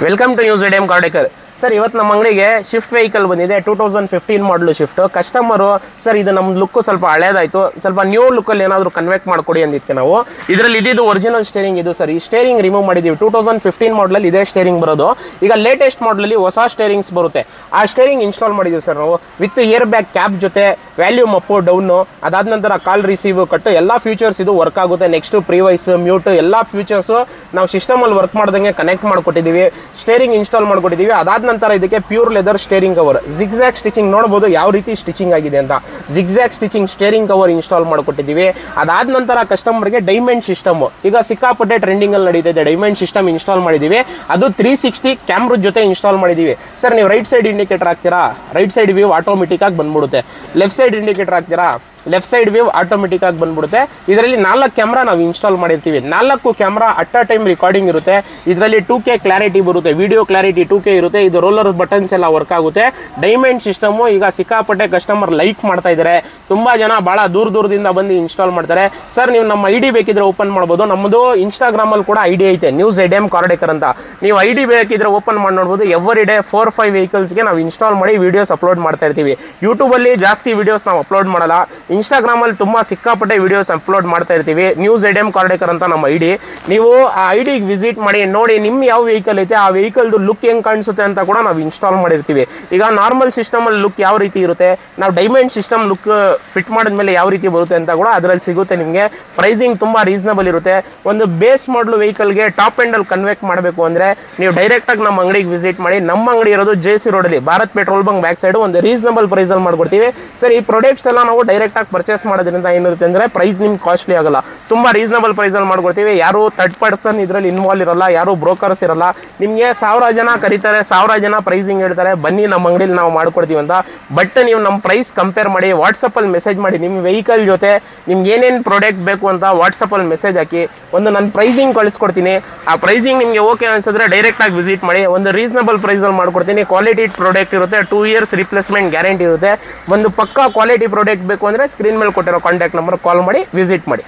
Welcome to news ADM Kardekar sir. ಇವತ್ತು ನಮ್ಮ ಅಂಗಡಿಗೆ ಶಿಫ್ಟ್ ವೆಹಿಕಲ್ ಬಂದಿದೆ. 2015 ಮಾಡಲು ಶಿಫ್ಟ್. ಕಸ್ಟಮರು ಸರ್ ಇದು ನಮ್ಮ ಲುಕ್ ಸ್ವಲ್ಪ ಹಳೇದಾಯಿತು, ಸ್ವಲ್ಪ ನ್ಯೂ ಲುಕ್ಕಲ್ಲಿ ಏನಾದರೂ ಕನ್ವರ್ಟ್ ಮಾಡಿಕೊಡಿ ಅಂದಿದ್ದಕ್ಕೆ ನಾವು ಇದರಲ್ಲಿ ಇದ್ದಿದ್ದು ಒರಿಜಿನಲ್ ಸ್ಟೇರಿಂಗ್ ಇದು ಸರ್. ಈ ಸ್ಟೇರಿಂಗ್ ರಿಮೂವ್ ಮಾಡಿದ್ದೀವಿ. 2015 ಮಾಡಲಲ್ಲಿ ಇದೇ ಸ್ಟೇರಿಂಗ್ ಬರೋದು. ಈಗ ಲೇಟೆಸ್ಟ್ ಮಾಡಲಲ್ಲಿ ಹೊಸ ಸ್ಟೇರಿಂಗ್ಸ್ ಬರುತ್ತೆ. ಆ ಸ್ಟೇರಿಂಗ್ ಇನ್ಸ್ಟಾಲ್ ಮಾಡಿದ್ದೀವಿ ಸರ್ ನಾವು ವಿತ್ ಇಯರ್ ಬ್ಯಾಗ್ ಕ್ಯಾಪ್ ಜೊತೆ ವ್ಯಾಲ್ಯೂಮ್ ಅಪ್ಪು ಡೌನು, ಅದಾದ ನಂತರ ಕಾಲ್ ರಿಸೀವ್ ಕಟ್ಟು ಎಲ್ಲ ಫ್ಯೂಚರ್ಸ್ ಇದು ವರ್ಕ್ ಆಗುತ್ತೆ. ನೆಕ್ಸ್ಟ್ ಪ್ರಿವೈಸ್ ಮ್ಯೂಟ್ ಎಲ್ಲ ಫ್ಯೂಚರ್ಸು ನಾವು ಸಿಸ್ಟಮಲ್ಲಿ ವರ್ಕ್ ಮಾಡ್ದಂಗೆ ಕನೆಕ್ಟ್ ಮಾಡಿಕೊಟ್ಟಿದ್ದೀವಿ. ಸ್ಟೇರಿಂಗ್ ಇನ್ಸ್ಟಾಲ್ ಮಾಡಿಕೊಟ್ಟಿದ್ದೀವಿ. ಅದಾದ ನಂತರ ಇದಕ್ಕೆ pure leather steering cover zigzag stitching ನೋಡಬಹುದು ಯಾವ ರೀತಿ ಸ್ಟಿಚಿಂಗ್ ಆಗಿದೆ ಅಂತ. Zigzag stitching steering cover install ಮಾಡಿಕೊಟ್ಟಿದ್ದೀವಿ. ಅದಾದ ನಂತರ ಕಸ್ಟಮರ್ಗೆ ಡೈಮಂಡ್ ಸಿಸ್ಟಮ್ ಈಗ ಸಿಕ್ಕಾಪಟ್ಟೆ ಟ್ರೆಂಡಿಂಗ್ ಅಲ್ಲಿ ನಡೀತಿದೆ. ಡೈಮಂಡ್ ಸಿಸ್ಟಮ್ ಇನ್ಸ್ಟಾಲ್ ಮಾಡಿದ್ದೀವಿ. ಅದು 360 ಕ್ಯಾಮ್ರಾ ಜೊತೆ ಇನ್ಸ್ಟಾಲ್ ಮಾಡಿದ್ದೀವಿ ಸರ್. ನೀವು ರೈಟ್ ಸೈಡ್ ಇಂಡಿಕೇಟರ್ ಹಾಕ್ತೀರಾ, ರೈಟ್ ಸೈಡ್ ವ್ಯೂ ಆಟೋಮೆಟಿಕ್ ಆಗಿ ಬಂದ್ಬಿಡುತ್ತೆ. ಲೆಫ್ಟ್ ಸೈಡ್ ಇಂಡಿಕೇಟರ್ ಹಾಕ್ತೀರಾ, ಲೆಫ್ಟ್ ಸೈಡ್ ವ್ಯೂ ಆಟೋಮೆಟಿಕ್ ಆಗಿ ಬಂದ್ಬಿಡುತ್ತೆ. ಇದರಲ್ಲಿ 4 ಕ್ಯಾಮ್ರಾ ನಾವು ಇನ್ಸ್ಟಾಲ್ ಮಾಡಿರ್ತೀವಿ. 4 camera at a time recording ಇರುತ್ತೆ. ಇದರಲ್ಲಿ 2K ಕ್ಲಾರಿಟಿ ಬರುತ್ತೆ, ವಿಡಿಯೋ ಕ್ಲಾರಿಟಿ 2K ಇರುತ್ತೆ. ಇದು ರೋಲರ್ ಬಟನ್ಸ್ ಎಲ್ಲ ವರ್ಕ್ ಆಗುತ್ತೆ. ಡೈಮಂಡ್ ಸಿಸ್ಟಮು ಈಗ ಸಿಕ್ಕಾಪಟ್ಟೆ ಕಸ್ಟಮರ್ ಲೈಕ್ ಮಾಡ್ತಾ ಇದ್ದಾರೆ. ತುಂಬಾ ಜನ ಬಹಳ ದೂರದಿಂದ ಬಂದು ಇನ್ಸ್ಟಾಲ್ ಮಾಡ್ತಾರೆ ಸರ್. ನೀವು ನಮ್ಮ ID ಬೇಕಿದ್ರೆ ಓಪನ್ ಮಾಡ್ಬೋದು. ನಮ್ಮದು ಇನ್ಸ್ಟಾಗ್ರಾಮಲ್ಲಿ ಕೂಡ ID ಐತೆ, ನ್ಯೂಸ್ ಎಡಿಎಂ ಕಾರ್ಡೇಕರ್ ಅಂತ. ನೀವು ID ಬೇಕಿದ್ರೆ ಓಪನ್ ಮಾಡಿ ನೋಡ್ಬೋದು. ಎವ್ರಿ ಡೇ 4-5 ವೆಹಿಕಲ್ಸ್ಗೆ ನಾವು ಇನ್ಸ್ಟಾಲ್ ಮಾಡಿ ವಿಡಿಯೋಸ್ ಅಪ್ಲೋಡ್ ಮಾಡ್ತಾ ಇರ್ತೀವಿ. ಯೂಟ್ಯೂಬಲ್ಲಿ ಜಾಸ್ತಿ ವಿಡಿಯೋಸ್ ನಾವು ಅಪ್ಲೋಡ್ ಮಾಡಲ್ಲ. ಇನ್ಸ್ಟಾಗ್ರಾಮಲ್ಲಿ ತುಂಬ ಸಿಕ್ಕಾಪಟ್ಟೆ ವಿಡಿಯೋಸ್ ಅಪ್ಲೋಡ್ ಮಾಡ್ತಾ ಇರ್ತೀವಿ. ನ್ಯೂಸ್ ಎಡಿಎಂ ಕಾರ್ಡೇಕರ್ ಅಂತ ನಮ್ಮ ID. ನೀವು ಆ IDಗೆ ವಿಸಿಟ್ ಮಾಡಿ ನೋಡಿ ನಿಮ್ಮ ಯಾವ ವೆಹಿಕಲ್ ಐತೆ ಆ ವೆಹಿಕಲ್ದು ಲುಕ್ ಹೆಂಗೆ ಕಾಣಿಸುತ್ತೆ ಅಂತ ಕೂಡ ನಾವು ಇನ್ಸ್ಟಾಲ್ ಮಾಡಿರ್ತೀವಿ. ಈಗ ನಾರ್ಮಲ್ ಸಿಸ್ಟಮಲ್ಲಿ ಲುಕ್ ಯಾವ ರೀತಿ ಇರುತ್ತೆ, ನಾವು ಡೈಮಂಡ್ ಸಿಸ್ಟಮ್ ಲುಕ್ ಫಿಟ್ ಮಾಡಿದ್ಮೇಲೆ ಯಾವ ರೀತಿ ಬರುತ್ತೆ ಅಂತ ಕೂಡ ಅದರಲ್ಲಿ ಸಿಗುತ್ತೆ ನಿಮಗೆ. ಪ್ರೈಸಿಂಗ್ ತುಂಬ ರೀಸನಬಲ್ ಇರುತ್ತೆ. ಒಂದು ಬೇಸ್ ಮಾಡಲು ವೆಹಿಕಲ್ಗೆ ಟಾಪ್ ಎಂಡಲ್ಲಿ ಕನ್ವರ್ಟ್ ಮಾಡಬೇಕು ಅಂದರೆ ನೀವು ಡೈರೆಕ್ಟಾಗಿ ನಮ್ಮ ಅಂಗಡಿಗೆ ವಿಸಿಟ್ ಮಾಡಿ. ನಮ್ಮ ಅಂಗಡಿ ಇರೋದು JC ರೋಡಲ್ಲಿ Bharat petrol bunk back side. ಒಂದು ರೀಸನಬಲ್ ಪ್ರೈಸಲ್ಲಿ ಮಾಡ್ಕೊಡ್ತೀವಿ ಸರ್. ಈ ಪ್ರಾಡಕ್ಟ್ಸ್ ಎಲ್ಲ ನಾವು ಡೈರೆಕ್ಟಾಗಿ ಪರ್ಚೇಸ್ ಮಾಡೋದ್ರಿಂದ ಏನಿರುತ್ತೆ ಅಂದರೆ ಪ್ರೈಸ್ ನಿಮ್ಗೆ ಕಾಸ್ಟ್ಲಿ ಆಗಲ್ಲ, ತುಂಬ ರೀಸನಬಲ್ ಪ್ರೈಸಲ್ಲಿ ಮಾಡ್ಕೊಡ್ತೀವಿ. ಯಾರು ಥರ್ಡ್ ಪರ್ಸನ್ ಇದರಲ್ಲಿ ಇನ್ವಾಲ್ವ್ ಇರಲ್ಲ, ಯಾರು ಬ್ರೋಕರ್ಸ್ ಇರಲ್ಲ. ನಿಮಗೆ 1000 ಜನ ಕರೀತಾರೆ, 1000 ಜನ ಪ್ರೈಸಿಂಗ್ ಹೇಳ್ತಾರೆ, ಬನ್ನಿ ನಮ್ಮ ಅಂಗಡಿಲಿ ನಾವು ಮಾಡ್ಕೊಡ್ತೀವಿ ಅಂತ. ಬಟ್ ನೀವು ನಮ್ಮ ಪ್ರೈಸ್ ಕಂಪೇರ್ ಮಾಡಿ ವಾಟ್ಸಪ್ಪಲ್ಲಿ ಮೆಸೇಜ್ ಮಾಡಿ. ನಿಮ್ಮ ವೆಹಿಕಲ್ ಜೊತೆ ನಿಮ್ಗೆ ಏನೇನು ಪ್ರಾಡಕ್ಟ್ ಬೇಕು ಅಂತ ವಾಟ್ಸಪ್ಪಲ್ಲಿ ಮೆಸೇಜ್ ಹಾಕಿ. ಒಂದು ನಾನು ಪ್ರೈಸಿಂಗ್ ಕಳಿಸ್ಕೊಡ್ತೀನಿ. ಆ ಪ್ರೈಸಿಂಗ್ ನಿಮಗೆ ಓಕೆ ಅನ್ಸಿದ್ರೆ ಡೈರೆಕ್ಟಾಗಿ ವಿಸಿಟ್ ಮಾಡಿ. ಒಂದು ರೀಸನಬಲ್ ಪ್ರೈಸಲ್ಲಿ ಮಾಡ್ಕೊಡ್ತೀನಿ. ಕ್ವಾಲಿಟಿ ಪ್ರಾಡಕ್ಟ್ ಇರುತ್ತೆ, 2 ಇಯರ್ಸ್ ರಿಪ್ಲೇಸ್ಮೆಂಟ್ ಗ್ಯಾರಂಟಿ ಇರುತ್ತೆ. ಒಂದು ಪಕ್ಕಾ ಕ್ವಾಲಿಟಿ ಪ್ರಾಡಕ್ಟ್ ಬೇಕು ಅಂದರೆ ಸ್ಕ್ರೀನ್ ಮೇಲೆ ಕೊಟ್ಟಿರೋ ಕಾಂಟ್ಯಾಕ್ಟ್ ನಂಬರ್ ಕಾಲ್ ಮಾಡಿ ವಿಸಿಟ್ ಮಾಡಿ.